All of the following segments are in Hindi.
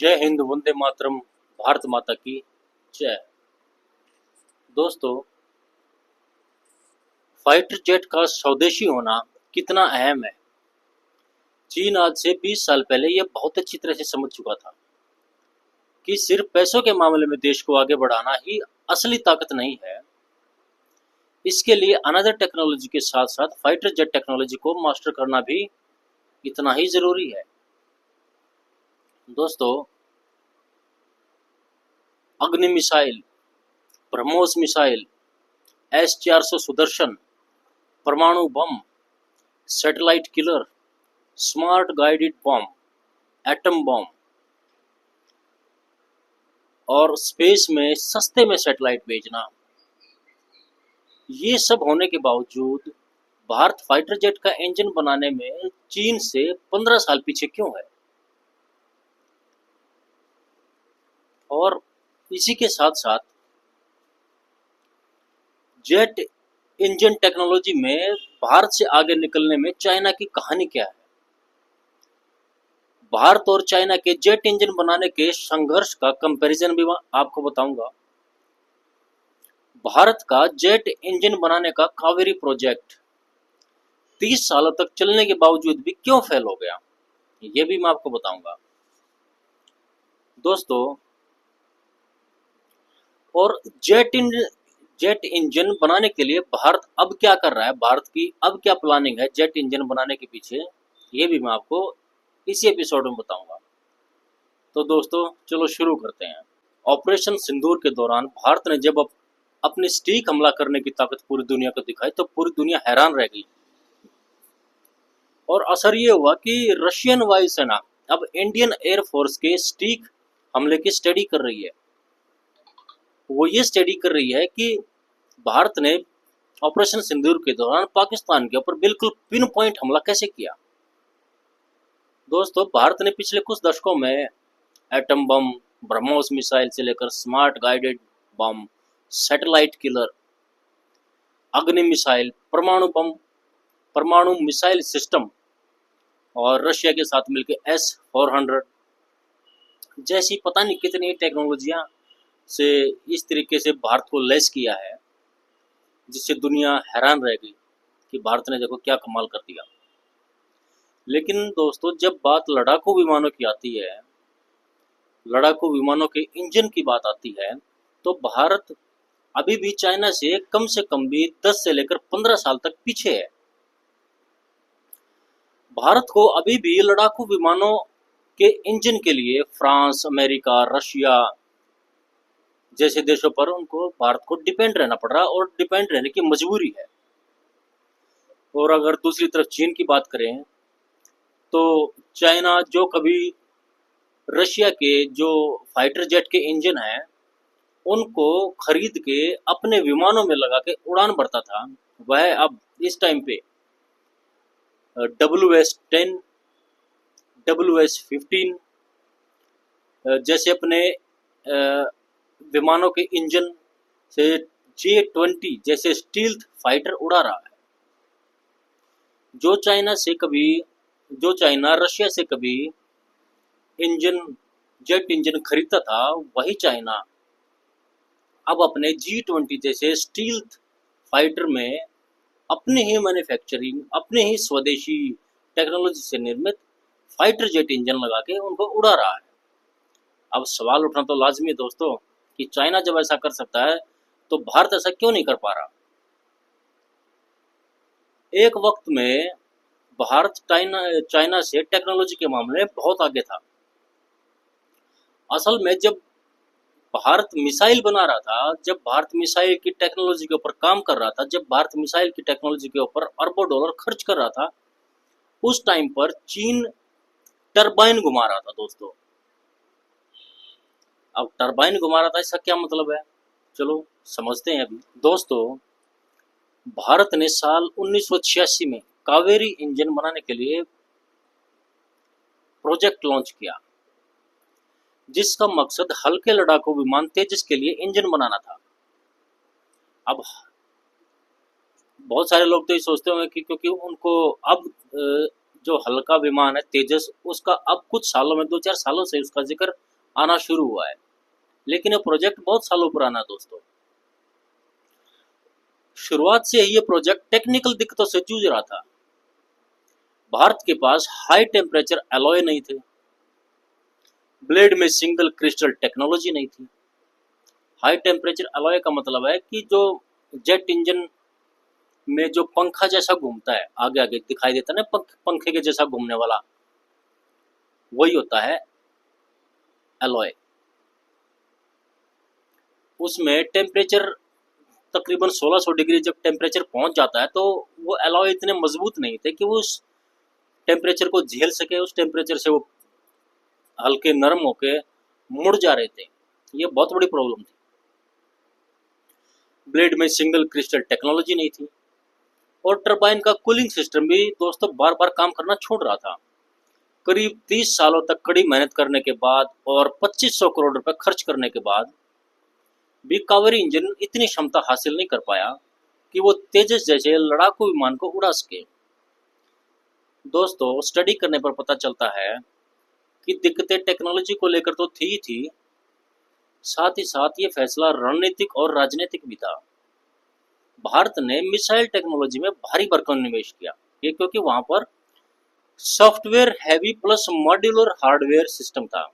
जय हिंद, वंदे मातरम, भारत माता की जय। दोस्तों, फाइटर जेट का स्वदेशी होना कितना अहम है। चीन आज से 20 साल पहले यह बहुत अच्छी तरह से समझ चुका था कि सिर्फ पैसों के मामले में देश को आगे बढ़ाना ही असली ताकत नहीं है। इसके लिए अनदर टेक्नोलॉजी के साथ साथ फाइटर जेट टेक्नोलॉजी को मास्टर करना भी इतना ही जरूरी है। दोस्तों, अग्नि missile, BrahMos missile, S-400 Sudarshan, परमाणु बम, सैटेलाइट किलर, स्मार्ट गाइडेड बम, एटम बम और स्पेस में सस्ते में सैटेलाइट भेजना, ये सब होने के बावजूद भारत फाइटर जेट का इंजन बनाने में चीन से 15 साल पीछे क्यों है। और इसी के साथ साथ जेट इंजन टेक्नोलॉजी में भारत से आगे निकलने में चाइना की कहानी क्या है। भारत और चाइना के जेट इंजन बनाने के संघर्ष का कंपैरिजन भी आपको बताऊंगा। भारत का जेट इंजन बनाने का कावेरी प्रोजेक्ट 30 सालों तक चलने के बावजूद भी क्यों फेल हो गया, ये भी मैं आपको बताऊंगा। दोस्तों, और जेट इंजन बनाने के लिए भारत अब क्या कर रहा है, भारत की अब क्या प्लानिंग है जेट इंजन बनाने के पीछे, ये भी मैं आपको इसी एपिसोड में बताऊंगा। तो दोस्तों, चलो शुरू करते हैं। ऑपरेशन सिंदूर के दौरान भारत ने जब अपनी सटीक हमला करने की ताकत पूरी दुनिया को दिखाई तो पूरी दुनिया हैरान रह गई। और असर ये हुआ कि रशियन वायुसेना अब इंडियन एयरफोर्स के सटीक हमले की स्टडी कर रही है। वो ये स्टडी कर रही है कि भारत ने ऑपरेशन सिंदूर के दौरान पाकिस्तान के ऊपर बिल्कुल पिन पॉइंट हमला कैसे किया। दोस्तों, भारत ने पिछले कुछ दशकों में एटम बम, ब्रह्मोस मिसाइल से लेकर स्मार्ट गाइडेड बम, सैटेलाइट किलर, अग्नि मिसाइल, परमाणु बम, परमाणु मिसाइल सिस्टम और रशिया के साथ मिलकर S-400 जैसी पता नहीं कितनी टेक्नोलॉजियां से इस तरीके से भारत को लैस किया है, जिससे दुनिया हैरान रह गई कि भारत ने देखो क्या कमाल कर दिया। लेकिन दोस्तों, जब बात लड़ाकू विमानों की आती है, लड़ाकू विमानों के इंजन की बात आती है, तो भारत अभी भी चाइना से कम भी 10 से लेकर 15 साल तक पीछे है। भारत को अभी भी लड़ाकू विमानों के इंजन के लिए फ्रांस, अमेरिका, रशिया जैसे देशों पर उनको भारत को डिपेंड रहना पड़ रहा है और डिपेंड रहने की मजबूरी है। और अगर दूसरी तरफ चीन की बात करें तो चाइना जो कभी रशिया के जो फाइटर जेट के इंजन हैं उनको खरीद के अपने विमानों में लगा के उड़ान भरता था, वह अब इस टाइम पे WS-10, WS-15 जैसे अपने विमानों के इंजन से J-20 जैसे स्टील्थ फाइटर उड़ा रहा है। जो चाइना रशिया से कभी जेट इंजन खरीदता था, वही चाइना अब अपने G-20 जैसे स्टील्थ फाइटर में अपने ही मैन्युफैक्चरिंग, अपने ही स्वदेशी टेक्नोलॉजी से निर्मित फाइटर जेट इंजन लगा के उनको उड़ा रहा है। अब सवाल उठना तो लाजमी है दोस्तों कि चाइना जब ऐसा कर सकता है तो भारत ऐसा क्यों नहीं कर पा रहा। एक वक्त में भारत चाइना से टेक्नोलॉजी के मामले में बहुत आगे था। असल में जब भारत मिसाइल बना रहा था, जब भारत मिसाइल की टेक्नोलॉजी के ऊपर काम कर रहा था, जब भारत मिसाइल की टेक्नोलॉजी के ऊपर अरबों डॉलर खर्च कर रहा था, उस टाइम पर चीन टरबाइन घुमा रहा था दोस्तों। अब टरबाइन घुमा रहा था, इसका क्या मतलब है, चलो समझते हैं। अभी दोस्तों, भारत ने साल 1986 में कावेरी इंजन बनाने के लिए प्रोजेक्ट लॉन्च किया, जिसका मकसद हल्के लड़ाकू विमान तेजस के लिए इंजन बनाना था। अब बहुत सारे लोग तो ये सोचते होंगे कि क्योंकि उनको अब जो हल्का विमान है तेजस, उसका अब कुछ सालों में 2-4 सालों से उसका जिक्र आना शुरू हुआ है, लेकिन ये प्रोजेक्ट बहुत सालों पुराना है दोस्तों। शुरुआत से ही ये प्रोजेक्ट टेक्निकल दिक्कतों से जूझ रहा था। भारत के पास हाई टेम्परेचर एलॉय नहीं थे, ब्लेड में सिंगल क्रिस्टल टेक्नोलॉजी नहीं थी। हाई टेम्परेचर एलॉय का मतलब है कि जो जेट इंजन में जो पंखा जैसा घूमता है, आगे आगे दिखाई देता है ना, पंखे के जैसा घूमने वाला, वही होता है एलॉय। उसमें टेम्परेचर तकरीबन 1600 डिग्री जब टेम्परेचर पहुंच जाता है तो वो एलॉय इतने मजबूत नहीं थे कि वो उस टेम्परेचर को झेल सके। उस टेम्परेचर से वो हल्के नरम होके मुड़ जा रहे थे। ये बहुत बड़ी प्रॉब्लम थी। ब्लेड में सिंगल क्रिस्टल टेक्नोलॉजी नहीं थी और टरबाइन का कूलिंग सिस्टम भी दोस्तों बार बार काम करना छोड़ रहा था। करीब 30 सालों तक कड़ी मेहनत करने के बाद और 2500 करोड़ रुपए खर्च करने के बाद भी कावेरी इंजन इतनी क्षमता हासिल नहीं कर पाया कि वो तेजस जैसे लड़ाकू विमान को उड़ा सके। दोस्तों, स्टडी करने पर पता चलता है कि दिक्कतें टेक्नोलॉजी को लेकर तो थी, साथ ही साथ ये फैसला रणनीतिक और राजनीतिक भी था। भारत ने मिसाइल टेक्नोलॉजी में भारी भरकम निवेश किया, ये क्योंकि वहां पर software heavy plus modular hardware system था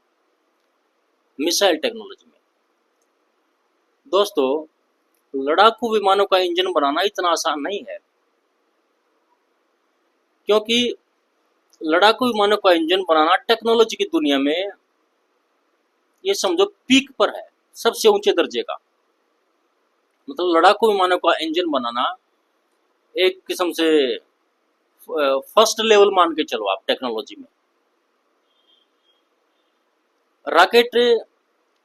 मिसाइल टेक्नोलॉजी में। दोस्तों, लड़ाकू विमानों का इंजन बनाना इतना आसान नहीं है, क्योंकि लड़ाकू विमानों का इंजन बनाना टेक्नोलॉजी की दुनिया में ये समझो पीक पर है, सबसे ऊंचे दर्जे का। मतलब लड़ाकू विमानों का इंजन बनाना एक किस्म से फर्स्ट लेवल मान के चलो आप टेक्नोलॉजी में। रॉकेट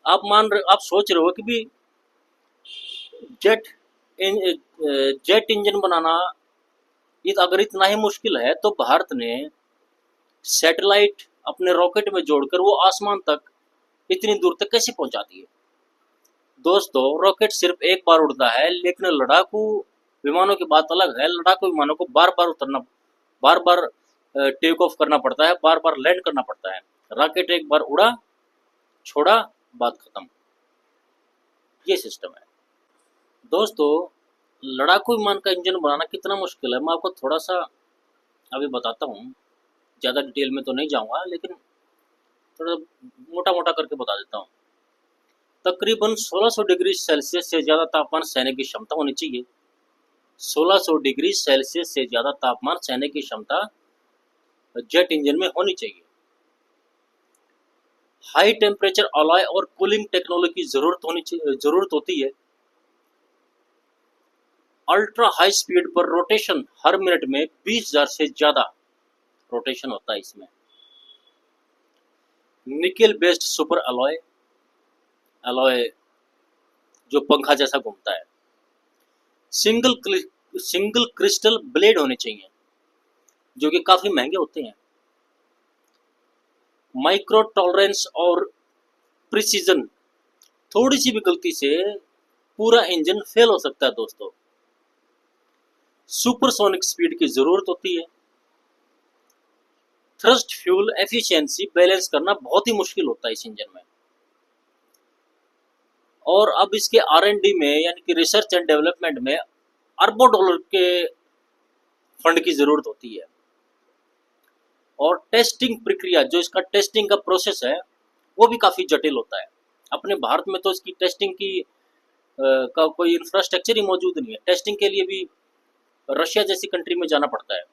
आप सोच रहे हो कि भी जेट इंजन बनाना अगर इतना ही मुश्किल है तो भारत ने सैटेलाइट अपने रॉकेट में जोड़कर वो आसमान तक इतनी दूर तक कैसे पहुंचा दिए। दोस्तों, रॉकेट सिर्फ एक बार उड़ता है, लेकिन लड़ाकू विमानों की बात अलग है। लड़ाकू विमानों को बार बार टेक ऑफ करना पड़ता है, बार बार लैंड करना पड़ता है। रॉकेट एक बार उड़ा, छोड़ा, बात खत्म। ये सिस्टम है। दोस्तों, लड़ाकू विमान का इंजन बनाना कितना मुश्किल है, मैं आपको थोड़ा सा अभी बताता हूँ। ज़्यादा डिटेल में तो नहीं जाऊँगा, लेकिन थोड़ा मोटा मोटा करके बता देता हूँ। तकरीबन 1600 डिग्री सेल्सियस से ज़्यादा तापमान सहने की क्षमता होनी चाहिए। 1600 डिग्री सेल्सियस से ज़्यादा तापमान सहने की क्षमता जेट इंजन में होनी चाहिए। हाई टेम्परेचर अलॉय और कूलिंग टेक्नोलॉजी की जरूरत होती है। अल्ट्रा हाई स्पीड पर रोटेशन हर मिनट में 20,000 से ज्यादा रोटेशन होता है इसमें। निकेल बेस्ड सुपर अलॉय जो पंखा जैसा घूमता है। सिंगल क्रिस्टल ब्लेड होने चाहिए जो कि काफी महंगे होते हैं। माइक्रो टॉलरेंस और प्रिसीजन, थोड़ी सी भी गलती से पूरा इंजन फेल हो सकता है दोस्तों। सुपरसोनिक स्पीड की जरूरत होती है। थ्रस्ट फ्यूल एफिशिएंसी बैलेंस करना बहुत ही मुश्किल होता है इस इंजन में। और अब इसके R&D में यानी कि रिसर्च एंड डेवलपमेंट में अरबों डॉलर के फंड की जरूरत होती है। और टेस्टिंग प्रक्रिया, जो इसका टेस्टिंग का प्रोसेस है, वो भी काफी जटिल होता है। अपने भारत में तो इसकी टेस्टिंग का कोई इंफ्रास्ट्रक्चर ही मौजूद नहीं है। टेस्टिंग के लिए भी रशिया जैसी कंट्री में जाना पड़ता है।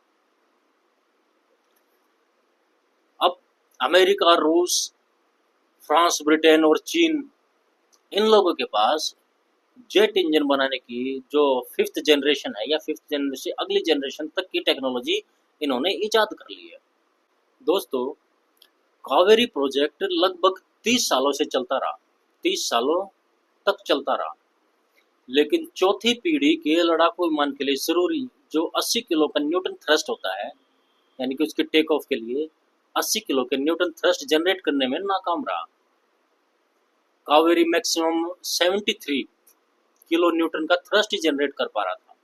अब अमेरिका, रूस, फ्रांस, ब्रिटेन और चीन, इन लोगों के पास जेट इंजन बनाने की जो 5th जनरेशन है या 5th जनरेशन अगली जनरेशन तक की टेक्नोलॉजी इन्होंने इजाद कर ली है। दोस्तों, कावेरी प्रोजेक्ट लगभग 30 सालों से चलता रहा, 30 सालों तक चलता रहा। लेकिन चौथी पीढ़ी के लड़ाकू विमान के लिए जरूरी जो 80 किलो का न्यूटन थ्रस्ट होता है, यानी कि उसके टेक ऑफ के लिए 80 किलो के न्यूटन थ्रस्ट जनरेट करने में नाकाम रहा। कावेरी मैक्सिमम 73 किलो न्यूटन का थ्रस्ट ही जनरेट कर पा रहा था।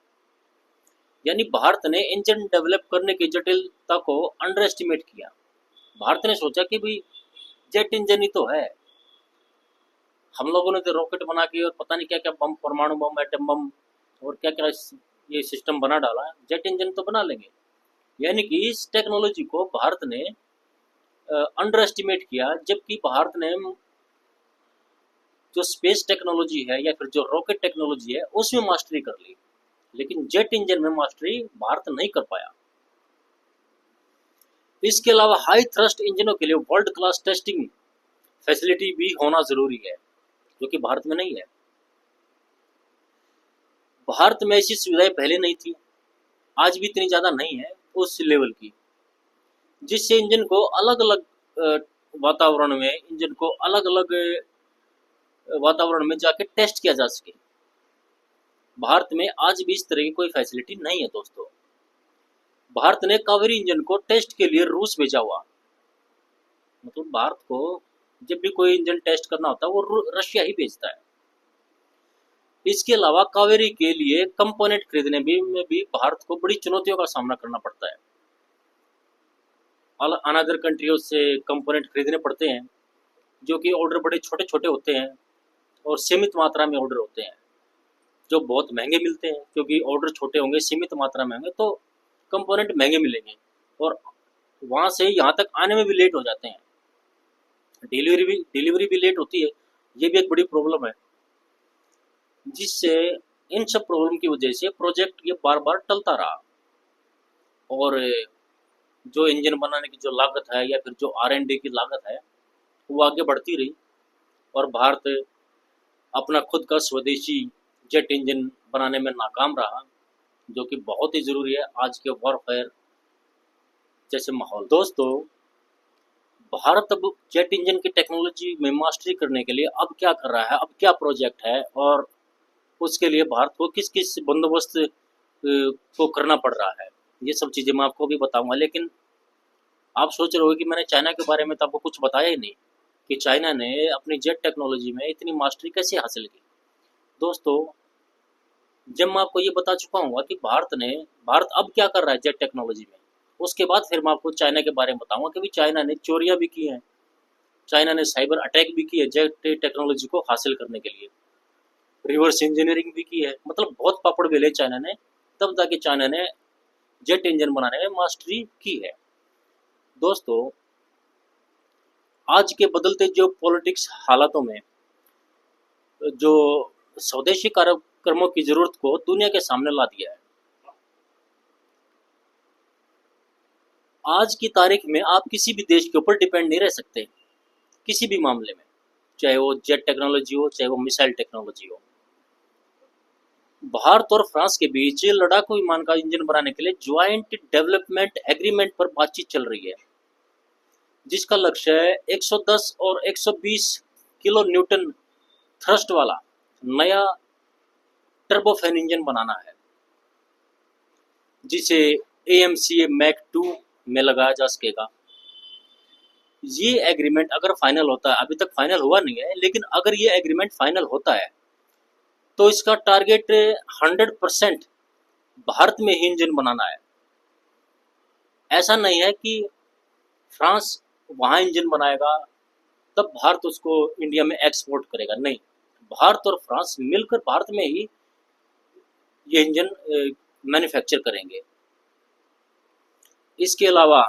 यानी भारत ने इंजन डेवलप करने की जटिलता को अंडर एस्टिमेट किया। भारत ने सोचा कि भाई जेट इंजन ही तो है, हम लोगों ने तो रॉकेट बना के और पता नहीं क्या क्या बम, परमाणु बम, एटम बम और क्या क्या ये सिस्टम बना डाला, जेट इंजन तो बना लेंगे। यानी कि इस टेक्नोलॉजी को भारत ने अंडर एस्टिमेट किया, जबकि भारत ने जो स्पेस टेक्नोलॉजी है या फिर जो रॉकेट टेक्नोलॉजी है उसमें मास्टरी कर ली, लेकिन जेट इंजन में मास्टरी भारत नहीं कर पाया। इसके अलावा हाई थ्रस्ट इंजनों के लिए वर्ल्ड क्लास टेस्टिंग फैसिलिटी भी होना जरूरी है, जो कि भारत में नहीं है। भारत में ऐसी सुविधाएं पहले नहीं थी, आज भी इतनी ज्यादा नहीं है उस लेवल की, जिससे इंजन को अलग अलग वातावरण में, इंजन को अलग अलग वातावरण में जाके टेस्ट किया जा सके। भारत में आज भी इस तरह की कोई फैसिलिटी नहीं है दोस्तों। भारत ने कावेरी इंजन को टेस्ट के लिए रूस भेजा हुआ, मतलब भारत को जब भी कोई इंजन टेस्ट करना होता है वो रशिया ही भेजता है। इसके अलावा कावेरी के लिए कंपोनेंट खरीदने में भी भारत को बड़ी चुनौतियों का सामना करना पड़ता है। अनदर कंट्रियों से कंपोनेंट खरीदने पड़ते हैं, जो कि ऑर्डर बड़े छोटे छोटे होते हैं और सीमित मात्रा में ऑर्डर होते हैं, जो बहुत महंगे मिलते हैं, क्योंकि ऑर्डर छोटे होंगे, सीमित मात्रा में होंगे, तो कंपोनेंट महंगे मिलेंगे और वहाँ से यहाँ तक आने में भी लेट हो जाते हैं। डिलीवरी भी लेट होती है, ये भी एक बड़ी प्रॉब्लम है, जिससे इन सब प्रॉब्लम की वजह से प्रोजेक्ट ये बार बार टलता रहा और जो इंजन बनाने की जो लागत है या फिर जो R&D की लागत है वो आगे बढ़ती रही और भारत अपना खुद का स्वदेशी जेट इंजन बनाने में नाकाम रहा, जो कि बहुत ही ज़रूरी है आज के वॉरफेयर जैसे माहौल। दोस्तों, भारत अब जेट इंजन की टेक्नोलॉजी में मास्टरी करने के लिए अब क्या कर रहा है, अब क्या प्रोजेक्ट है और उसके लिए भारत को किस किस बंदोबस्त को करना पड़ रहा है, ये सब चीज़ें मैं आपको भी बताऊंगा। लेकिन आप सोच रहे हो कि मैंने चाइना के बारे में तो आपको कुछ बताया ही नहीं कि चाइना ने अपनी जेट टेक्नोलॉजी में इतनी मास्टरी कैसे हासिल की। दोस्तों, जब मैं आपको ये बता चुका हूँ कि भारत अब क्या कर रहा है जेट टेक्नोलॉजी में, उसके बाद फिर मैं आपको चाइना के बारे में बताऊंगा कि भी चाइना ने चोरियां भी की हैं, चाइना ने साइबर अटैक भी किए जेट टेक्नोलॉजी को हासिल करने के लिए, रिवर्स इंजीनियरिंग भी की है, मतलब बहुत पापड़ बेले चाइना ने, तब जाके चाइना ने जेट इंजन बनाने में मास्टरी की है। दोस्तों, आज के बदलते जो पॉलिटिक्स हालातों में जो स्वदेशी कार्यक्रमों की जरूरत को दुनिया के सामने ला दिया है। आज की तारीख में आप किसी भी देश के ऊपर डिपेंड नहीं रह सकते, किसी भी मामले में, चाहे वो जेट टेक्नोलॉजी हो, चाहे वो मिसाइल टेक्नोलॉजी हो। भारत और फ्रांस के बीच लड़ाकू विमान का इंजन बनाने के लिए ज्वाइंट डेवलपमेंट एग्रीमेंट पर बातचीत चल रही है, जिसका लक्ष्य है 110 और 120 किलो न्यूटन थ्रस्ट वाला नया टर्बोफैन इंजन बनाना है, जिसे AMCA मैक 2 में लगाया जा सकेगा। ये एग्रीमेंट अगर फाइनल होता है, अभी तक फाइनल हुआ नहीं है, लेकिन अगर ये एग्रीमेंट फाइनल होता है तो इसका टारगेट 100% भारत में ही इंजन बनाना है। ऐसा नहीं है कि फ्रांस वहाँ इंजन बनाएगा तब भारत उसको इंडिया में एक्सपोर्ट करेगा, नहीं, भारत और फ्रांस मिलकर भारत में ही ये इंजन मैन्युफैक्चर करेंगे। इसके अलावा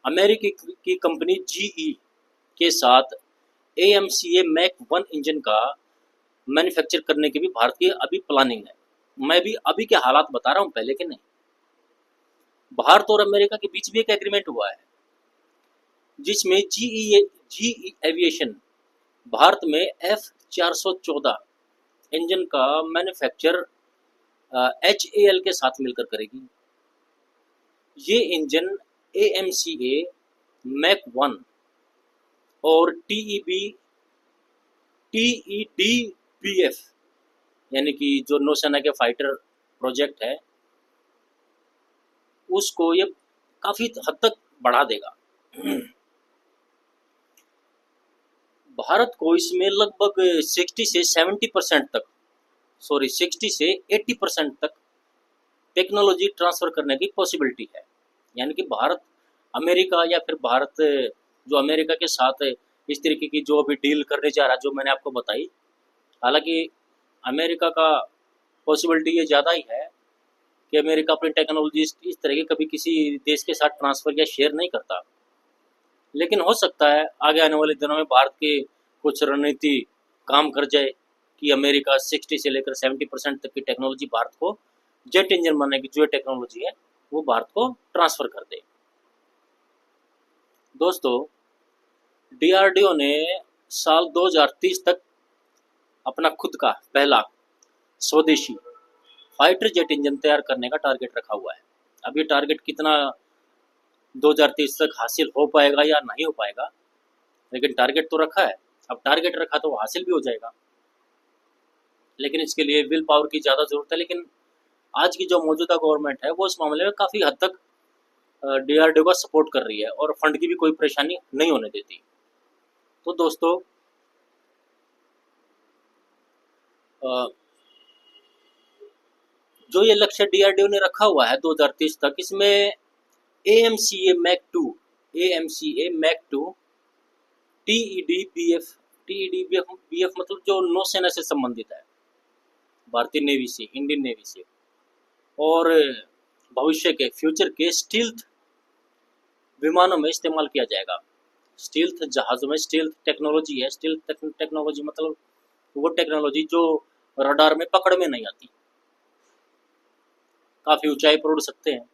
अमेरिकी की कंपनी GE के साथ AMCA मैक 1 इंजन का मैन्युफैक्चर करने की भी भारत की अभी प्लानिंग है। मैं भी अभी के हालात बता रहा हूँ, पहले के नहीं। भारत और अमेरिका के बीच भी एक एग्रीमेंट हुआ है, जिसमें GE एविएशन भारत में F414 इंजन का मैन्युफैक्चर HAL के साथ मिलकर करेगी। ये इंजन AMCA मैक 1 और TEDPF यानी कि जो नौसेना के फाइटर प्रोजेक्ट है उसको ये काफ़ी हद तक बढ़ा देगा। भारत को इसमें लगभग 60 से 70% तक, 60 से 80% तक टेक्नोलॉजी ट्रांसफ़र करने की पॉसिबिलिटी है। यानी कि भारत अमेरिका या फिर भारत जो अमेरिका के साथ इस तरीके की जो अभी डील करने जा रहा है, जो मैंने आपको बताई। हालांकि अमेरिका का पॉसिबिलिटी ये ज़्यादा ही है कि अमेरिका अपनी टेक्नोलॉजी इस तरह की कभी किसी देश के साथ ट्रांसफ़र या शेयर नहीं करता। लेकिन हो सकता है आगे आने वाले दिनों में भारत की कुछ रणनीति काम कर जाए कि अमेरिका 60 से लेकर 70% तक की टेक्नोलॉजी भारत को, जेट इंजन बनाने की जो टेक्नोलॉजी है वो भारत को ट्रांसफ़र कर दे। दोस्तों, डीआरडीओ ने साल 2030 तक अपना खुद का पहला स्वदेशी फाइटर जेट इंजन तैयार करने का टारगेट रखा हुआ है। अब ये टारगेट कितना 2030 तक हासिल हो पाएगा या नहीं हो पाएगा, लेकिन टारगेट तो रखा है। अब टारगेट रखा तो हासिल भी हो जाएगा, लेकिन इसके लिए विल पावर की ज़्यादा ज़रूरत है। लेकिन आज की जो मौजूदा गवर्नमेंट है वो इस मामले में काफ़ी हद तक डीआरडीओ का सपोर्ट कर रही है और फंड की भी कोई परेशानी नहीं होने देती। तो दोस्तों, जो ये लक्ष्य डीआरडीओ ने रखा हुआ है 2030 तक, इसमें AMCA mark 2, AMCA mark 2, TEDBF मतलब जो नौसेना से संबंधित है, भारतीय नेवी से, इंडियन नेवी से, और भविष्य के फ्यूचर के स्टील्थ विमानों में इस्तेमाल किया जाएगा। स्टील्थ जहाज़ों में स्टील्थ टेक्नोलॉजी है। स्टील्थ टेक्नोलॉजी मतलब वो टेक्नोलॉजी जो रडार में पकड़ में नहीं आती, काफ़ी ऊंचाई पर उड़ सकते हैं,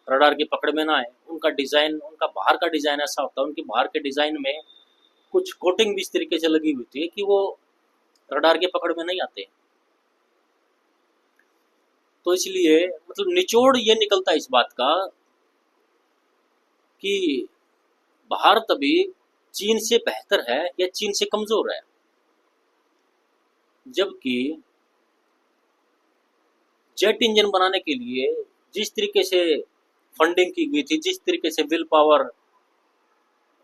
रडार की पकड़ में ना आए। उनका डिज़ाइन, उनका बाहर का डिज़ाइन ऐसा होता है, उनके बाहर के डिज़ाइन में कुछ कोटिंग भी इस तरीके से लगी हुई थी कि वो रडार के पकड़ में नहीं आते। तो इसलिए मतलब निचोड़ ये निकलता है इस बात का कि भारत अभी चीन से बेहतर है या चीन से कमज़ोर है। जबकि जेट इंजन बनाने के लिए जिस तरीके से फंडिंग की गई थी, जिस तरीके से विल पावर,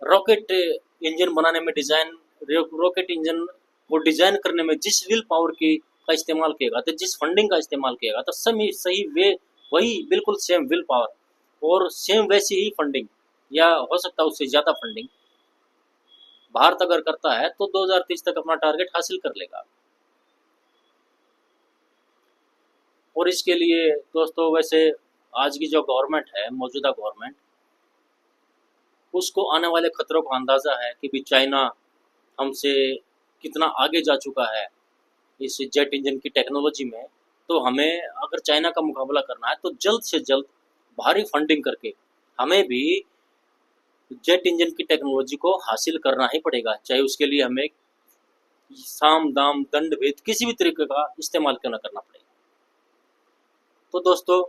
रॉकेट इंजन बनाने में डिज़ाइन, रॉकेट इंजन को डिज़ाइन करने में जिस विल पावर की का इस्तेमाल किया गया था, जिस फंडिंग का इस्तेमाल किया गया था, सही वे वही बिल्कुल सेम विल पावर और सेम वैसी ही फंडिंग, या हो सकता है उससे ज़्यादा फंडिंग भारत अगर करता है तो 2030 तक अपना टारगेट हासिल कर लेगा। और इसके लिए दोस्तों, वैसे आज की जो गवर्नमेंट है, मौजूदा गवर्नमेंट, उसको आने वाले खतरों का अंदाज़ा है कि भी चाइना हमसे कितना आगे जा चुका है इस जेट इंजन की टेक्नोलॉजी में। तो हमें अगर चाइना का मुकाबला करना है तो जल्द से जल्द भारी फंडिंग करके हमें भी जेट इंजन की टेक्नोलॉजी को हासिल करना ही पड़ेगा, चाहे उसके लिए हमें साम दाम दंड भेद किसी भी तरीके का इस्तेमाल क्यों ना करना पड़े। तो दोस्तों,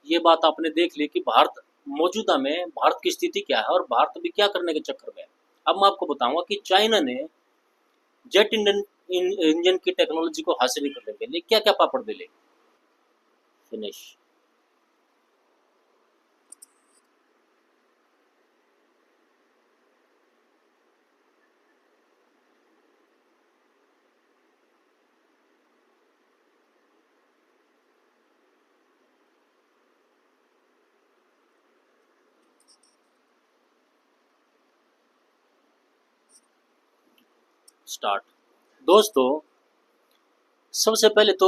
ये बात आपने देख ली कि भारत मौजूदा में भारत की स्थिति क्या है और भारत अभी क्या करने के चक्कर में है। अब मैं आपको बताऊंगा कि चाइना ने जेट इंजन की टेक्नोलॉजी को हासिल करने के लिए क्या क्या पापड़ बेले। फिनिश। स्टार्ट। दोस्तों, सबसे पहले तो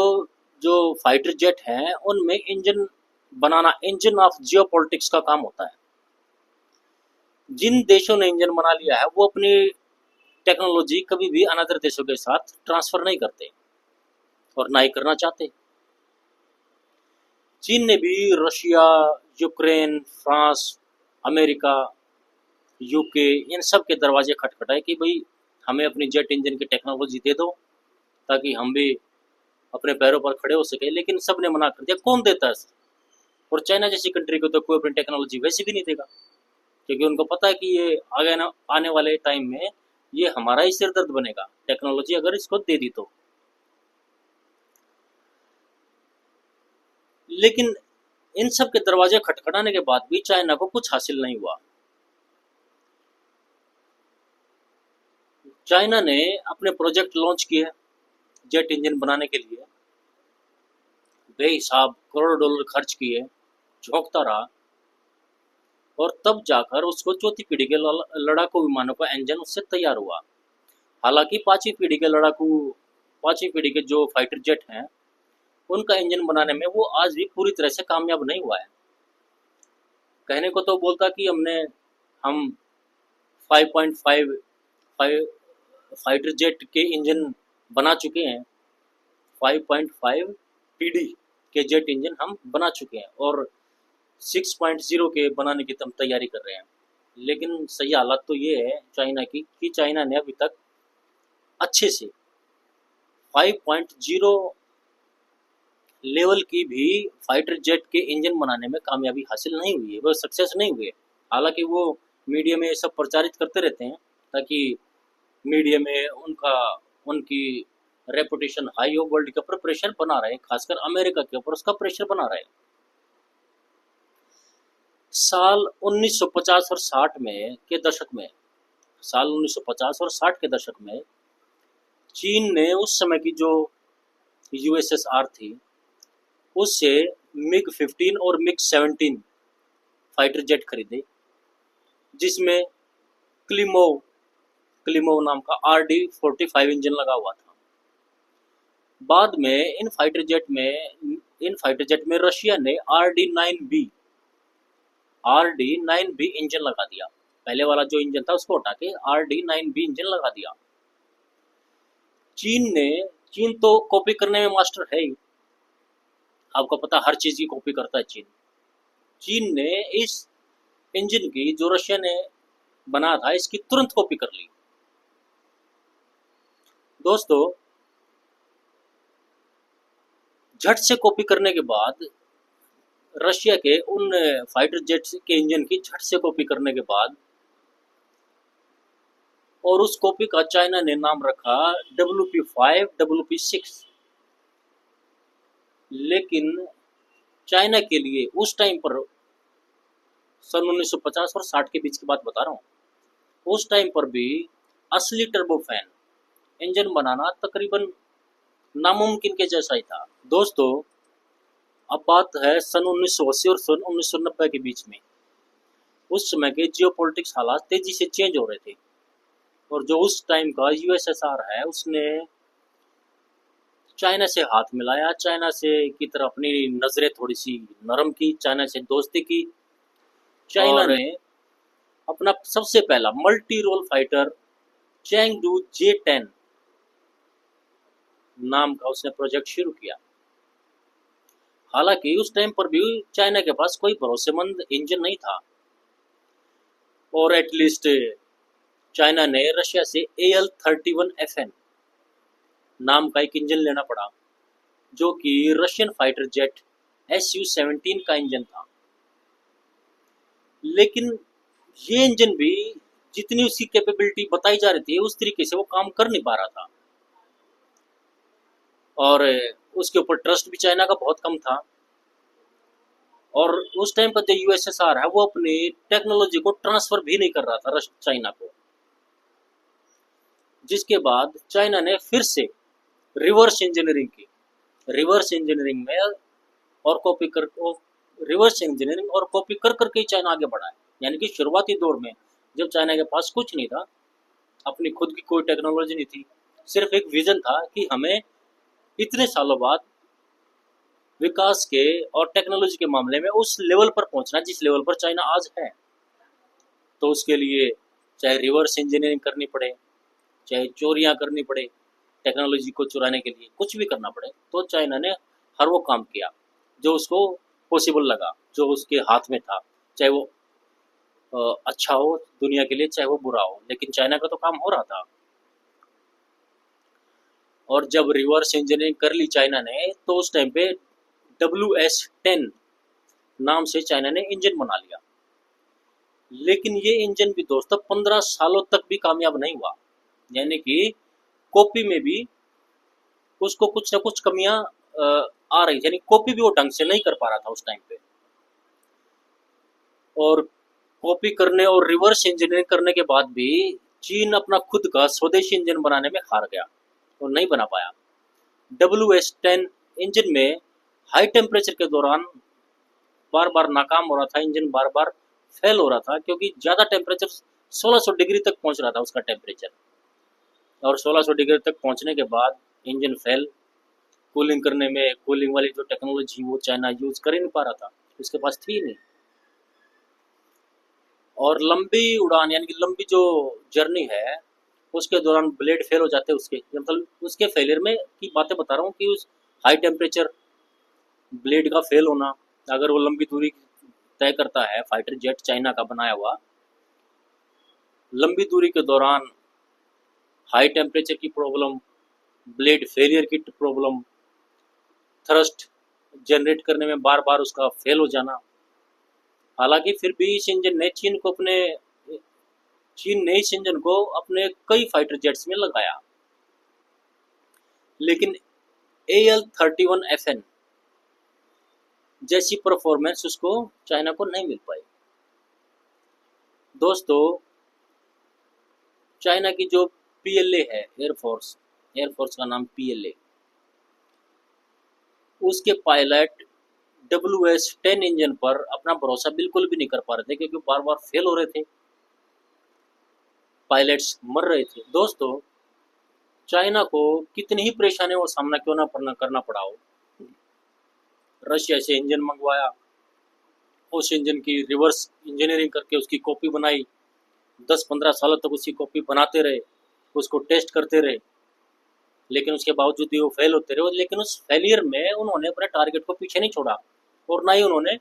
जो फाइटर जेट हैं उनमें engine banana engine of geopolitics का काम होता है। जिन देशों ने इंजन बना लिया है वो अपनी टेक्नोलॉजी कभी भी अनदर देशों के साथ ट्रांसफर नहीं करते और ना ही करना चाहते। चीन ने भी Russia, Ukraine, France, America, UK, इन सब के दरवाजे खटखटाए कि भाई हमें अपनी जेट इंजन की टेक्नोलॉजी दे दो ताकि हम भी अपने पैरों पर खड़े हो सके। लेकिन सब ने मना कर दिया। कौन देता है? और चाइना जैसी कंट्री को तो कोई अपनी टेक्नोलॉजी वैसे भी नहीं देगा, क्योंकि उनको पता है कि ये आगे आने वाले टाइम में ये हमारा ही सिर दर्द बनेगा टेक्नोलॉजी अगर इसको दे दी तो। लेकिन इन सब के दरवाजे खटखटाने के बाद भी चाइना को कुछ हासिल नहीं हुआ। चाइना ने अपने प्रोजेक्ट लॉन्च किए जेट इंजन बनाने के लिए, बेहिसाब करोड़ डॉलर खर्च किए, झोंकता रहा और तब जाकर उसको चौथी पीढ़ी के लड़ाकू विमानों का इंजन उससे तैयार हुआ। हालांकि पांचवी पीढ़ी के जो फाइटर जेट हैं उनका इंजन बनाने में वो आज भी पूरी तरह से कामयाब नहीं हुआ है। कहने को तो बोलता कि हम 5.5 फाइटर जेट के इंजन बना चुके हैं, 5.5 पीढ़ी के जेट इंजन हम बना चुके हैं और 6.0 के बनाने की हम तैयारी कर रहे हैं। लेकिन सही हालत तो ये है चाइना की कि चाइना ने अभी तक अच्छे से 5.0 लेवल की भी फाइटर जेट के इंजन बनाने में कामयाबी हासिल नहीं हुई है, वो सक्सेस नहीं हुए। हालांकि वो मीडिया में सब प्रचारित करते रहते हैं ताकि मीडिया में उनकी रेपुटेशन हाई हो, वर्ल्ड के ऊपर प्रेशर बना रहे, खासकर अमेरिका के ऊपर उसका प्रेशर बना रहे। साल 1950 और 60 में के दशक में साल 1950 और 60 के दशक में चीन ने उस समय की जो यूएसएसआर थी उससे मिग 15 और मिग 17 फाइटर जेट खरीदे, जिसमें क्लिमोव नाम का RD-45 इंजन लगा हुआ था। बाद में इन फाइटर जेट में रशिया ने RD-9B इंजन लगा दिया। पहले वाला जो इंजन था उसको हटा के RD-9B इंजन लगा दिया। चीन तो कॉपी करने में मास्टर है ही, आपको पता हर चीज की कॉपी करता है चीन ने इस इंजन की जो रशिया ने बना था इसकी तुरंत कॉपी कर ली। दोस्तों, झट से कॉपी करने के बाद रशिया के उन फाइटर जेट्स के इंजन की झट से कॉपी करने के बाद और उस कॉपी का चाइना ने नाम रखा WP5 WP6। लेकिन चाइना के लिए उस टाइम पर सन 1950 और 60 के बीच की बात बता रहा हूँ, उस टाइम पर भी असली टर्बोफैन इंजन बनाना तकरीबन नामुमकिन के जैसा ही था। दोस्तों, अब बात है सन 1980 और सन 1990 के बीच में। उस समय के जियोपॉलिटिक्स हालात तेजी से चेंज हो रहे थे और जो उस टाइम का यूएसएसआर है उसने चाइना से हाथ मिलाया, चाइना से की तरफ अपनी नजरें थोड़ी सी नरम की, चाइना से दोस्ती की। चाइना ने अपना सबसे पहला मल्टी रोल फाइटर चैंगडू J-10 नाम का उसने प्रोजेक्ट शुरू किया। हालांकि उस टाइम पर भी चाइना के पास कोई भरोसेमंद इंजन नहीं था और एटलीस्ट चाइना ने रशिया से AL-31FN नाम का एक इंजन लेना पड़ा, जो कि रशियन फाइटर जेट Su-17 का इंजन था। लेकिन ये इंजन भी जितनी उसकी कैपेबिलिटी बताई जा रही थी उस तरीके से वो काम कर नहीं पा रहा था और उसके ऊपर ट्रस्ट भी चाइना का बहुत कम था। और उस टाइम का जो यूएसएसआर है वो अपनी टेक्नोलॉजी को ट्रांसफर भी नहीं कर रहा था चाइना को, जिसके बाद चाइना ने फिर से रिवर्स इंजीनियरिंग की। रिवर्स इंजीनियरिंग और कॉपी कर करके चाइना आगे बढ़ा है। यानी कि शुरुआती दौर में जब चाइना के पास कुछ नहीं था, अपनी खुद की कोई टेक्नोलॉजी नहीं थी, सिर्फ एक विजन था कि हमें इतने सालों बाद विकास के और टेक्नोलॉजी के मामले में उस लेवल पर पहुंचना जिस लेवल पर चाइना आज है। तो उसके लिए चाहे रिवर्स इंजीनियरिंग करनी पड़े, चाहे चोरियां करनी पड़े, टेक्नोलॉजी को चुराने के लिए कुछ भी करना पड़े, तो चाइना ने हर वो काम किया जो उसको पॉसिबल लगा, जो उसके हाथ में था, चाहे वो अच्छा हो दुनिया के लिए, चाहे वो बुरा हो, लेकिन चाइना का तो काम हो रहा था। और जब रिवर्स इंजीनियरिंग कर ली चाइना ने, तो उस टाइम पे WS-10 नाम से चाइना ने इंजन बना लिया। लेकिन ये इंजन भी दोस्तों 15 सालों तक भी कामयाब नहीं हुआ। यानी कि कॉपी में भी उसको कुछ ना कुछ कमियां आ रही थी, यानी कॉपी भी वो ढंग से नहीं कर पा रहा था उस टाइम पे। और कॉपी करने और रिवर्स इंजीनियरिंग करने के बाद भी चीन अपना खुद का स्वदेशी इंजन बनाने में हार गया और नहीं बना पाया। WS-10 इंजन में हाई टेम्परेचर के दौरान बार बार नाकाम हो रहा था, इंजन बार बार फेल हो रहा था क्योंकि ज़्यादा टेम्परेचर 1600 डिग्री तक पहुंच रहा था उसका टेम्परेचर, और 1600 डिग्री तक पहुंचने के बाद इंजन फेल। कूलिंग करने में, कूलिंग वाली जो टेक्नोलॉजी वो चाइना यूज कर ही नहीं पा रहा था, उसके पास थी नहीं। और लंबी उड़ान यानी कि लंबी जो जर्नी है उसके दौरान ब्लेड फेल हो जाते हैं उसके, मतलब उसके फेलियर में की बातें बता रहा हूँ कि उस हाई टेम्परेचर ब्लेड का फेल होना, अगर वो लंबी दूरी तय करता है फाइटर जेट चाइना का बनाया हुआ, लंबी दूरी के दौरान हाई टेम्परेचर की प्रॉब्लम, ब्लेड फेलियर की प्रॉब्लम, थ्रस्ट जनरेट करने में बार बार उसका फेल हो जाना। हालांकि फिर भी इस इंजन ने चीन ने इस इंजन को अपने कई फाइटर जेट्स में लगाया, लेकिन AL-31FN जैसी परफॉर्मेंस उसको चाइना को नहीं मिल पाई। दोस्तों, चाइना की जो PLA है, एयरफोर्स का नाम PLA, उसके पायलट WS-10 इंजन पर अपना भरोसा बिल्कुल भी नहीं कर पा रहे थे क्योंकि बार बार फेल हो रहे थे, पायलट्स मर रहे थे। दोस्तों, चाइना को कितनी ही परेशानियों का सामना क्यों ना करना पड़ा हो, रशिया से इंजन मंगवाया, उस इंजन की रिवर्स इंजीनियरिंग करके उसकी कॉपी बनाई, 10-15 सालों तक उसकी कॉपी बनाते रहे, उसको टेस्ट करते रहे, लेकिन उसके बावजूद भी वो फेल होते रहे। लेकिन उस फेलियर में उन्होंने अपने टारगेट को पीछे नहीं छोड़ा और ना ही उन्होंने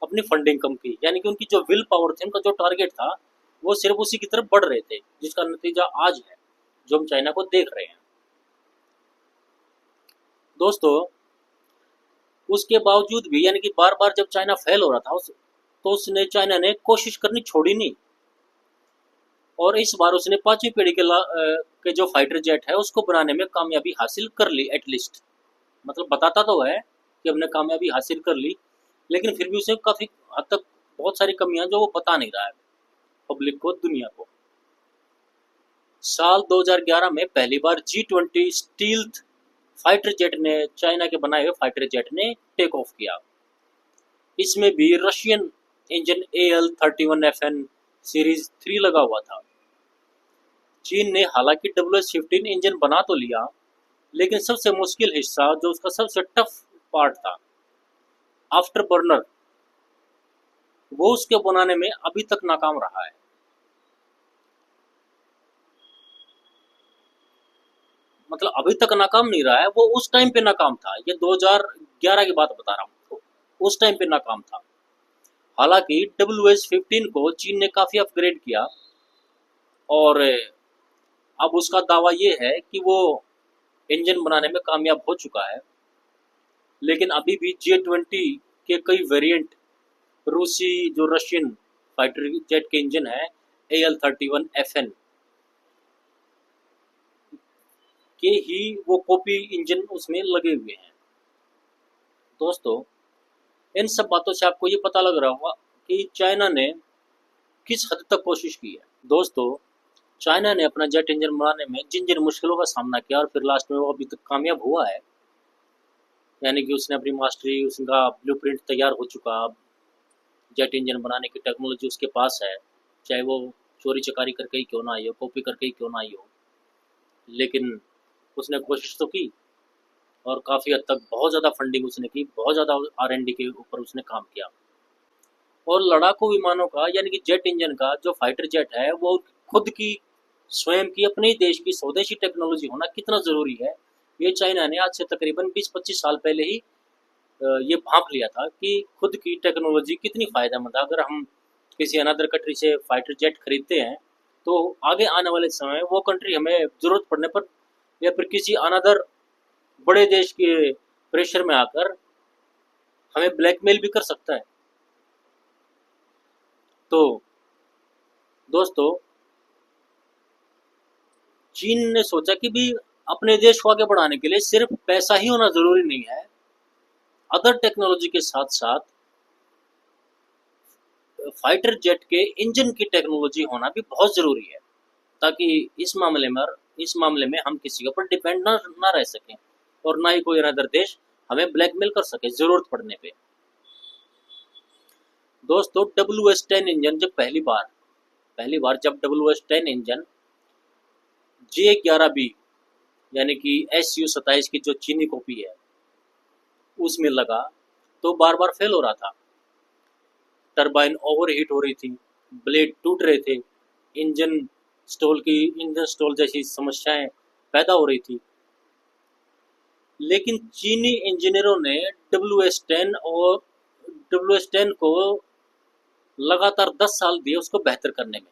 अपनी फंडिंग कम की, यानी कि उनकी जो विल पावर थी, उनका जो टारगेट था, वो सिर्फ उसी की तरफ बढ़ रहे थे, जिसका नतीजा आज है जो हम चाइना को देख रहे हैं। दोस्तों, उसके बावजूद भी यानी कि बार बार जब चाइना फेल हो रहा था तो चाइना ने कोशिश करनी छोड़ी नहीं, और इस बार उसने 5वीं पीढ़ी के जो फाइटर जेट है उसको बनाने में कामयाबी हासिल कर ली। एटलीस्ट मतलब बताता तो है कि हमने कामयाबी हासिल कर ली, लेकिन फिर भी उसे काफ़ी हद तक बहुत सारी कमियां जो वो बता नहीं रहा है पब्लिक को, दुनिया को। साल 2011 में पहली बार G-20 स्टील्थ फाइटर जेट ने, चाइना के बनाए हुए फाइटर जेट ने टेक ऑफ किया। इसमें भी रशियन इंजन AL-31FN सीरीज 3 लगा हुआ था। चीन ने हालांकि WS-15 इंजन बना तो लिया, लेकिन सबसे मुश्किल हिस्सा, जो उसका सबसे टफ पार्ट था, आफ्टर बर्नर, वो उसके बनाने में अभी तक नाकाम रहा है। मतलब अभी तक नाकाम नहीं रहा है, वो उस टाइम पे नाकाम था। ये 2011 की बात बता रहा हूँ, उस टाइम पे नाकाम था। हालांकि WS-15 को चीन ने काफ़ी अपग्रेड किया और अब उसका दावा ये है कि वो इंजन बनाने में कामयाब हो चुका है, लेकिन अभी भी J-20 के कई वेरिएंट रूसी, जो रशियन फाइटर जेट के इंजन है AL-31FN के ही वो कॉपी इंजन उसमें लगे हुए हैं। दोस्तों, इन सब बातों से आपको ये पता लग रहा होगा कि चाइना ने किस हद तक कोशिश की है। दोस्तों, चाइना ने अपना जेट इंजन बनाने में जिन जिन मुश्किलों का सामना किया और फिर लास्ट में वो अभी तक कामयाब हुआ है, यानी कि उसने अपनी मास्टरी, उसका ब्लूप्रिंट तैयार हो चुका, जेट इंजन बनाने की टेक्नोलॉजी उसके पास है, चाहे वो चोरी चकारी करके ही क्यों ना आई हो, कॉपी करके ही क्यों ना आई हो, लेकिन उसने कोशिश तो की और काफ़ी हद तक बहुत ज़्यादा फंडिंग उसने की, बहुत ज़्यादा R&D के ऊपर उसने काम किया। और लड़ाकू विमानों का यानी कि जेट इंजन का जो फाइटर जेट है, वो खुद की स्वयं की अपने देश की स्वदेशी टेक्नोलॉजी होना कितना ज़रूरी है, ये चाइना ने आज से तकरीबन 20-25 साल पहले ही ये भांप लिया था कि खुद की टेक्नोलॉजी कितनी फ़ायदेमंद है। अगर हम किसी अनदर कंट्री से फाइटर जेट खरीदते हैं तो आगे आने वाले समय वो कंट्री हमें ज़रूरत पड़ने पर या फिर किसी अनदर बड़े देश के प्रेशर में आकर हमें ब्लैकमेल भी कर सकता है। तो दोस्तों, चीन ने सोचा कि भी अपने देश को आगे बढ़ाने के लिए सिर्फ पैसा ही होना ज़रूरी नहीं है, अदर टेक्नोलॉजी के साथ साथ फाइटर जेट के इंजन की टेक्नोलॉजी होना भी बहुत ज़रूरी है, ताकि इस मामले में हम किसी के ऊपर डिपेंड ना रह सकें और ना ही कोई अनदर देश हमें ब्लैकमेल कर सके ज़रूरत पड़ने पे। दोस्तों WS10 इंजन जब पहली बार जब WS10 इंजन J11B यानी कि SU27 की जो चीनी कॉपी है उसमें लगा तो बार बार फेल हो रहा था। टरबाइन ओवरहीट हो रही थी, ब्लेड टूट रहे थे, इंजन इंजन स्टॉल जैसी समस्याएं पैदा हो रही थी। लेकिन चीनी इंजीनियरों ने WS10 को लगातार 10 साल दिए उसको बेहतर करने में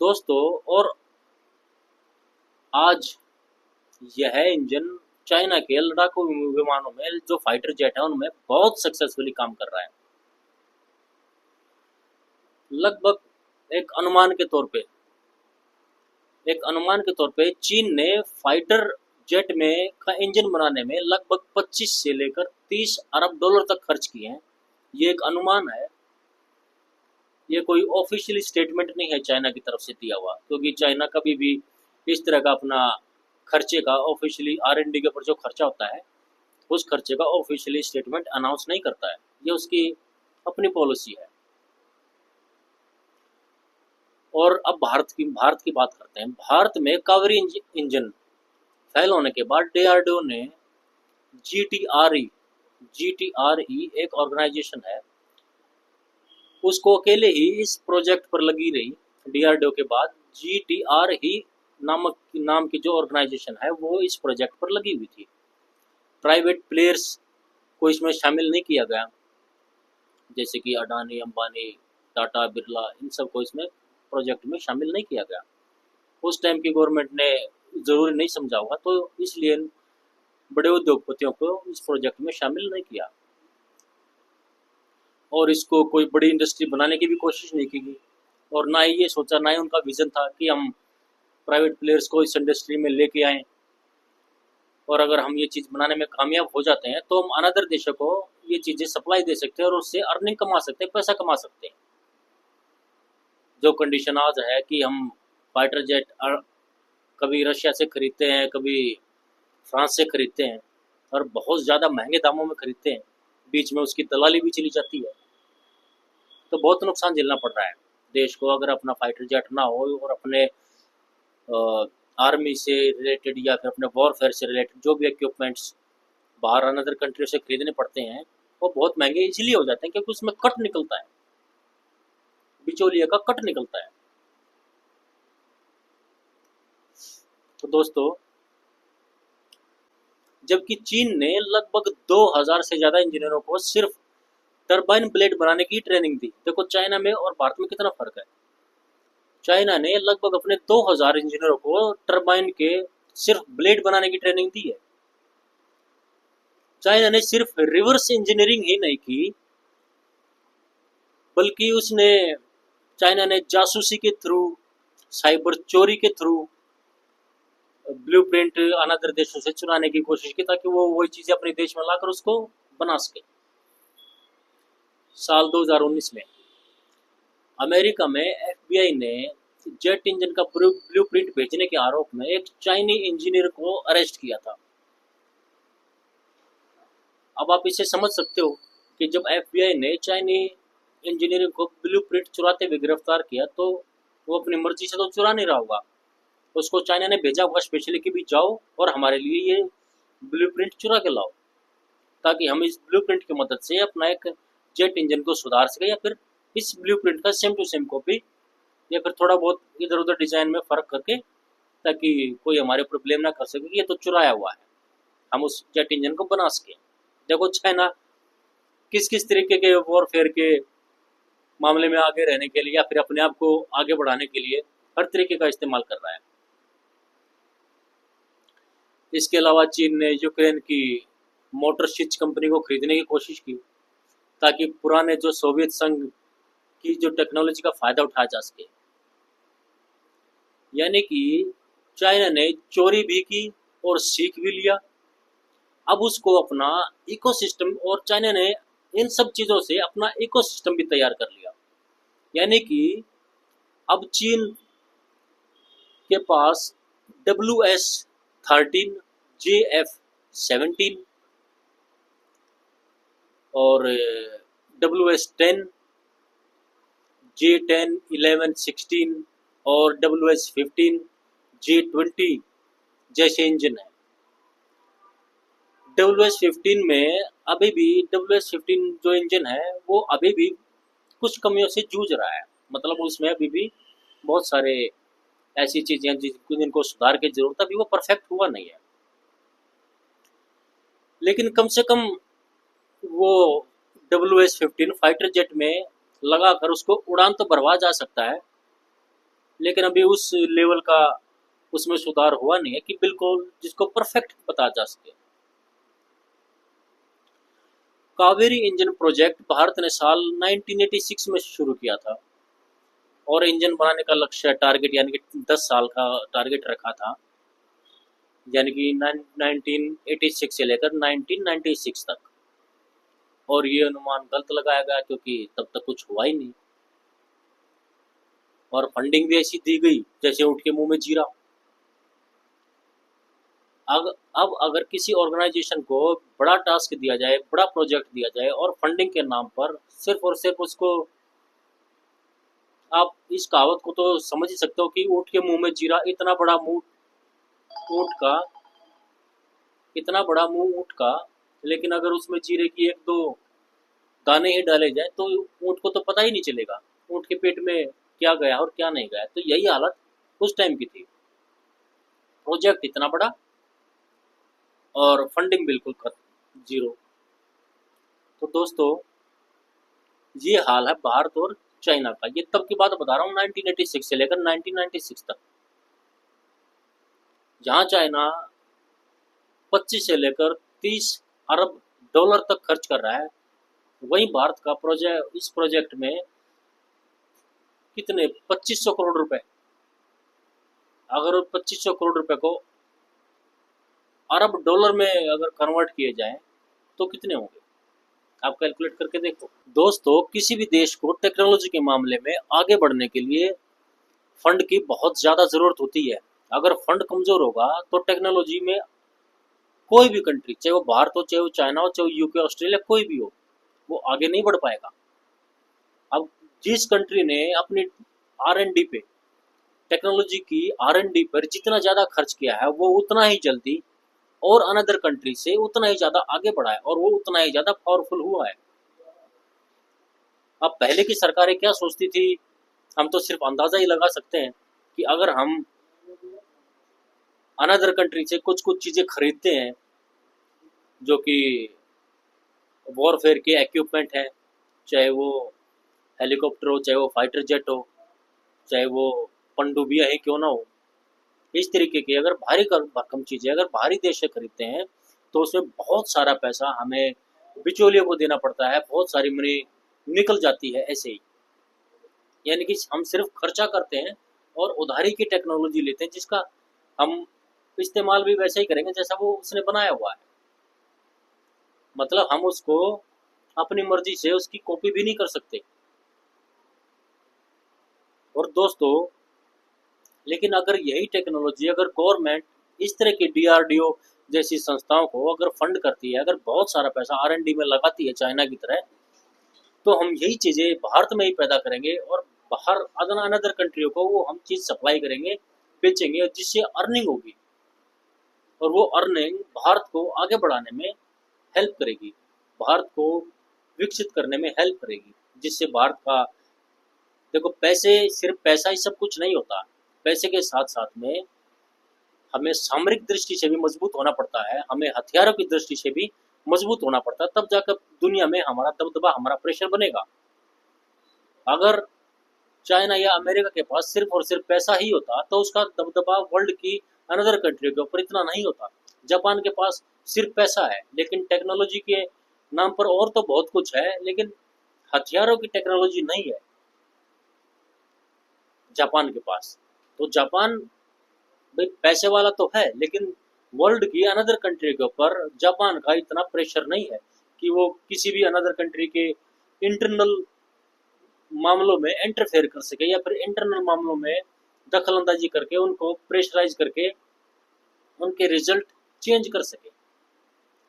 दोस्तों। और आज यह इंजन चाइना के लड़ाकू विमानों में जो फाइटर जेट है उनमें बहुत सक्सेसफुली काम कर रहा है। लगभग एक अनुमान के तौर पे चीन ने फाइटर जेट में का इंजन बनाने में लगभग 25 से लेकर 30 अरब डॉलर तक खर्च किए हैं। ये एक अनुमान है, ये कोई ऑफिशियल स्टेटमेंट नहीं है चाइना की तरफ से दिया हुआ, क्योंकि चाइना कभी भी इस तरह का अपना खर्चे का ऑफिशियली R&D के ऊपर जो खर्चा होता है उस खर्चे का ऑफिशियली स्टेटमेंट अनाउंस नहीं करता है, ये उसकी अपनी पॉलिसी है। और अब भारत की बात करते हैं। भारत में कावेरी इंजन फेल होने के बाद DRDO ने GTRE एक ऑर्गेनाइजेशन है, उसको अकेले ही इस प्रोजेक्ट पर लगी रही। DRDO के बाद GTRE नाम की जो ऑर्गेनाइजेशन है वो इस प्रोजेक्ट पर लगी हुई थी। प्राइवेट प्लेयर्स को इसमें शामिल नहीं किया गया, जैसे कि अडानी, अंबानी, टाटा, बिरला, इन सब को इसमें प्रोजेक्ट में शामिल नहीं किया गया। उस टाइम की गवर्नमेंट ने जरूरी नहीं समझा होगा, तो इसलिए बड़े उद्योगपतियों को इस प्रोजेक्ट में शामिल नहीं किया और इसको कोई बड़ी इंडस्ट्री बनाने की भी कोशिश नहीं की गई। और ना ही ये सोचा, ना ही उनका विजन था कि हम प्राइवेट प्लेयर्स को इस इंडस्ट्री में लेके आएँ और अगर हम ये चीज़ बनाने में कामयाब हो जाते हैं तो हम अनदर देशों को ये चीज़ें सप्लाई दे सकते हैं और उससे अर्निंग कमा सकते हैं, पैसा कमा सकते हैं। जो कंडीशन आज है कि हम फाइटर जेट कभी रशिया से खरीदते हैं, कभी फ्रांस से खरीदते हैं और बहुत ज़्यादा महंगे दामों में खरीदते हैं, बीच में उसकी दलाली भी चली जाती है, तो बहुत नुकसान झेलना पड़ रहा है देश को। अगर अपना फाइटर जेट ना हो और अपने आर्मी से रिलेटेड या फिर अपने वॉरफेयर से रिलेटेड जो भी इक्विपमेंट्स बाहर अनदर कंट्री से खरीदने पड़ते हैं वो बहुत महंगे इसलिए हो जाते हैं क्योंकि उसमें कट निकलता है, बिचौलिए का कट निकलता है। तो दोस्तों, जबकि चीन ने लगभग 2000 से ज़्यादा इंजीनियरों को सिर्फ टरबाइन ब्लेड बनाने की ट्रेनिंग दी। देखो चाइना में और भारत में कितना फर्क है। चाइना ने लगभग अपने 2000 इंजीनियरों को टरबाइन के सिर्फ ब्लेड बनाने की ट्रेनिंग दी है। चाइना ने सिर्फ रिवर्स इंजीनियरिंग ही नहीं की, बल्कि चाइना ने जासूसी के थ्रू, साइबर चोरी के थ्रू ब्लूप्रिंट अनदर देशों से चुराने की कोशिश की ताकि वो वही चीजें अपने देश में लाकर उसको बना सके। साल 2019 में अमेरिका में FBI ने जेट इंजन का ब्लूप्रिंट भेजने के आरोप में एक चाइनी इंजीनियर को अरेस्ट किया था। अब आप इसे समझ सकते हो कि जब FBI ने चाइनी इंजीनियर को ब्लूप्रिंट चुराते हुए गिरफ्तार किया तो वो अपनी मर्जी से तो चुरा नहीं रहा होगा, उसको चाइना ने भेजा होगा स्पेशली कि भी जाओ और हमारे लिए ये ब्लूप्रिंट चुरा के लाओ ताकि हम इस ब्लूप्रिंट की मदद से अपना एक जेट इंजन को सुधार सके, या फिर इस ब्लूप्रिंट का सेम टू सेम कॉपी या फिर थोड़ा बहुत इधर उधर डिजाइन में फर्क करके, ताकि कोई हमारे ऊपर ब्लेम ना कर सके कि ये तो चुराया हुआ है, हम उस जेट इंजन को बना सके। देखो चाइना किस किस तरीके के वॉरफेयर के मामले में आगे रहने के लिए या फिर अपने आप को आगे बढ़ाने के लिए हर तरीके का इस्तेमाल कर रहा है। इसके अलावा चीन ने यूक्रेन की मोटर शिच कंपनी को खरीदने की कोशिश की ताकि पुराने जो सोवियत संघ की जो टेक्नोलॉजी का फायदा उठाया जा सके। यानी कि चाइना ने चोरी भी की और सीख भी लिया, अब उसको अपना इकोसिस्टम, और चाइना ने इन सब चीज़ों से अपना इकोसिस्टम भी तैयार कर लिया। यानी कि अब चीन के पास WS13, JF17 और WS10, J10, 11, 16 और WS15, J20 जैसे इंजन है। WS15 में अभी भी WS15 जो इंजन है वो अभी भी कुछ कमियों से जूझ रहा है। मतलब उसमें अभी भी बहुत सारे ऐसी चीजें हैं जिनको सुधार की जरूरत है, अभी वो परफेक्ट हुआ नहीं है। लेकिन कम से कम वो WS15 फाइटर जेट में लगाकर उसको उड़ान तो भरवा जा सकता है, लेकिन अभी उस लेवल का उसमें सुधार हुआ नहीं है कि बिल्कुल जिसको परफेक्ट बताया जा सके। कावेरी इंजन प्रोजेक्ट भारत ने साल 1986 में शुरू किया था और इंजन बनाने का लक्ष्य टारगेट यानी कि 10 साल का टारगेट रखा था, यानी कि 1986 से लेकर 1996 तक। और ये अनुमान गलत लगाया गया क्योंकि तब तक कुछ हुआ ही नहीं और फंडिंग भी ऐसी दी गई जैसे ऊँट के मुंह में जीरा। अब अगर किसी ऑर्गेनाइजेशन को बड़ा टास्क दिया जाए, बड़ा प्रोजेक्ट दिया जाए और फंडिंग के नाम पर सिर्फ और सिर्फ उसको, आप इस कहावत को तो समझ ही सकते हो कि ऊँट के मुंह में जीरा, इतना बड़ा मुंह ऊँट का, इतना बड़ा मुंह ऊँट का, लेकिन अगर उसमें जीरे की एक दो दाने ही डाले जाए तो ऊँट को तो पता ही नहीं चलेगा ऊँट के पेट में क्या गया और क्या नहीं गया। तो यही हालत उस टाइम की थी, प्रोजेक्ट इतना बड़ा और फंडिंग बिल्कुल जीरो। तो दोस्तों ये हाल है भारत और चाइना का। ये तब की बात बता रहा हूँ 1986 से लेकर 1996 तक, जहाँ चाइना 25 से लेकर 30 अरब डॉलर तक खर्च कर रहा है, वहीं भारत का प्रोजेक्ट, इस प्रोजेक्ट में कितने 2500 करोड़ रुपए। अगर 2500 करोड़ रुपए को अरब डॉलर में अगर कन्वर्ट किए जाए तो कितने होंगे, आप कैलकुलेट करके देखो। दोस्तों किसी भी देश को टेक्नोलॉजी के मामले में आगे बढ़ने के लिए फंड की बहुत ज़्यादा ज़रूरत होती है। अगर फंड कमज़ोर होगा तो टेक्नोलॉजी में कोई भी कंट्री, चाहे वो भारत हो, चाहे वो चाइना हो, चाहे वो यूके, ऑस्ट्रेलिया, कोई भी हो, वो आगे नहीं बढ़ पाएगा। अब जिस कंट्री ने अपनी R&D पे, टेक्नोलॉजी की R&D पर जितना ज़्यादा खर्च किया है वो उतना ही जल्दी और अनदर कंट्री से उतना ही ज़्यादा आगे बढ़ा है और वो उतना ही ज़्यादा पावरफुल हुआ है। अब पहले की सरकारें क्या सोचती थी, हम तो सिर्फ अंदाज़ा ही लगा सकते हैं कि अगर हम अनदर कंट्री से कुछ कुछ चीज़ें खरीदते हैं जो कि वॉरफेयर के इक्विपमेंट हैं, चाहे वो हेलीकॉप्टर हो, चाहे वो फाइटर जेट हो, चाहे वो पनडुब्बियाँ ही क्यों ना हो, इस तरीके की अगर भारी भरकम चीज़ें अगर बाहरी देश से खरीदते हैं तो उसमें बहुत सारा पैसा हमें बिचौलियों को देना पड़ता है, बहुत सारी मनी निकल जाती है ऐसे ही। यानी कि हम सिर्फ खर्चा करते हैं और उधारी की टेक्नोलॉजी लेते हैं जिसका हम इस्तेमाल भी वैसे ही करेंगे जैसा वो उसने बनाया हुआ है। मतलब हम उसको अपनी मर्जी से उसकी कॉपी भी नहीं कर सकते। और दोस्तों लेकिन अगर यही टेक्नोलॉजी अगर गवर्नमेंट इस तरह की DRDO जैसी संस्थाओं को अगर फंड करती है, अगर बहुत सारा पैसा R&D में लगाती है चाइना की तरह, तो हम यही चीज़ें भारत में ही पैदा करेंगे और बाहर अनदर कंट्रियों को वो हम चीज़ सप्लाई करेंगे, बेचेंगे, जिससे अर्निंग होगी और वो अर्निंग भारत को आगे बढ़ाने में हेल्प करेगी, भारत को विकसित करने में हेल्प करेगी, जिससे भारत का, देखो पैसे, सिर्फ पैसा ही सब कुछ नहीं होता, पैसे के साथ साथ में हमें सामरिक दृष्टि से भी मजबूत होना पड़ता है, हमें हथियारों की दृष्टि से भी मजबूत होना पड़ता है, तब जाकर दुनिया में हमारा दबदबा, हमारा प्रेशर बनेगा। अगर चाइना या अमेरिका के पास सिर्फ और सिर्फ पैसा ही होता तो उसका दबदबा वर्ल्ड की अनदर कंट्री के ऊपर इतना नहीं होता। जापान के पास सिर्फ पैसा है लेकिन टेक्नोलॉजी के नाम पर और तो बहुत कुछ है, लेकिन हथियारों की टेक्नोलॉजी नहीं है जापान के पास। तो जापान भाई पैसे वाला तो है लेकिन वर्ल्ड की अनदर कंट्री के ऊपर जापान का इतना प्रेशर नहीं है कि वो किसी भी अनदर कंट्री के इंटरनल मामलों में इंटरफेयर कर सके या फिर इंटरनल मामलों में दखल अंदाजी करके उनको प्रेशराइज करके उनके रिजल्ट चेंज कर सके।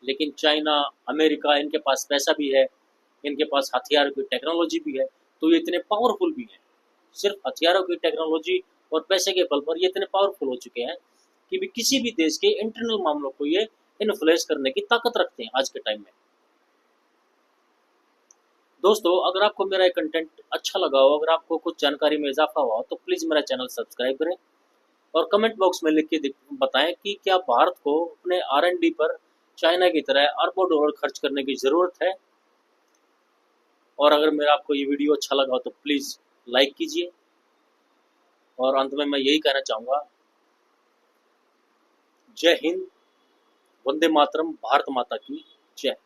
लेकिन चाइना, अमेरिका, इनके पास पैसा भी है, इनके पास हथियारों की टेक्नोलॉजी भी है, तो ये इतने पावरफुल भी हैं। सिर्फ हथियारों की टेक्नोलॉजी और पैसे के बल पर ये इतने पावरफुल हो चुके हैं कि भी किसी भी देश के इंटरनल मामलों को ये इन्फ्लुएंस करने की ताकत रखते हैं आज के टाइम में। दोस्तों, अगर आपको मेरा ये कंटेंट अच्छा लगा हो, अगर आपको कुछ जानकारी में इजाफा हुआ हो, तो प्लीज़ मेरा चैनल सब्सक्राइब करें और कमेंट बॉक्स में लिख के बताएं कि क्या भारत को अपने R&D पर चाइना की तरह अरबों डॉलर खर्च करने की ज़रूरत है। और अगर मेरा आपको ये वीडियो अच्छा लगा हो तो प्लीज़ लाइक कीजिए। और अंत में मैं यही कहना चाहूँगा, जय हिंद, वंदे मातरम, भारत माता की जय।